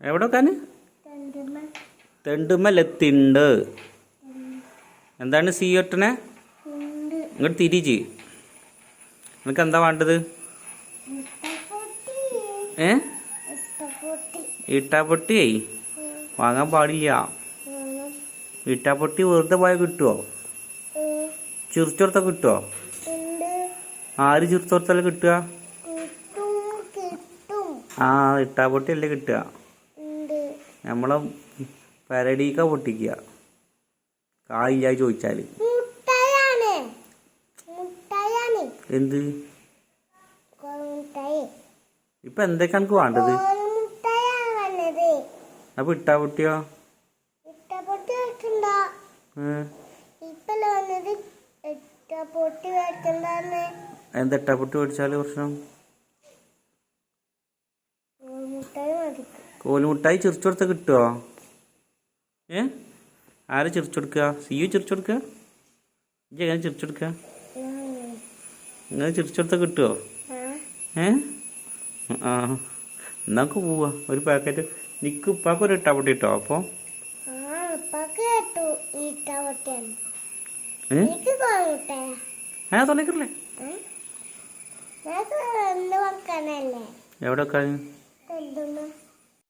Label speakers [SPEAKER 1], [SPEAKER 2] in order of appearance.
[SPEAKER 1] എവിടെ വെക്കാന്? തെണ്ടുമ്മല്ലേ തിണ്ട്. എന്താണ് സീ ഒട്ടനെ? ഇങ്ങോട്ട് തിരിച്ച്. നിനക്ക് എന്താ വേണ്ടത്? ഇട്ടാപ്പൊട്ടിയേ വാങ്ങാൻ പാടില്ല. ഇട്ടാപ്പൊട്ടി വെറുതെ പോയാൽ കിട്ടുമോ? ചിറിച്ചോർത്ത കിട്ടുമോ? ആര് ചിറിച്ചോർത്തല്ലേ കിട്ടുക? ആ ഇട്ടാപ്പൊട്ടി അല്ലേ കിട്ടുക. നമ്മളെ പരടീക്ക പൊട്ടിക്കുക കായില്ല ചോദിച്ചാല്. എന്ത് ഇപ്പൊ എന്തൊക്കെ എനിക്ക് വേണ്ടത്? അപ്പൊ ഇട്ടാപ്പൊട്ടിയോ? എന്താ ഇട്ടാപ്പൊട്ടി മേടിച്ചാല് പ്രശ്നം? കോലുമുട്ടായി ചിറിച്ചെടുത്ത കിട്ടുമോ? ആരെ ചിറിച്ചെടുക്കുക? സിയു ചിറിച്ചെടുക്കുക? ഇജ്ജ് എങ്ങനെ ചിറിച്ചെടുക്കുക? ഇങ്ങനെ ചിറിച്ചെടുത്ത കിട്ടുമോ? ആ എന്നാക്ക് പോവാ. ഒരു പാക്കറ്റ് നിക്ക് ഉപ്പാക്ക് ഒരു ഇട്ടാപ്പൊട്ടി കിട്ടോ? അപ്പൊ തുണക്കല്ലേ എവിടെ വെക്കാൻ?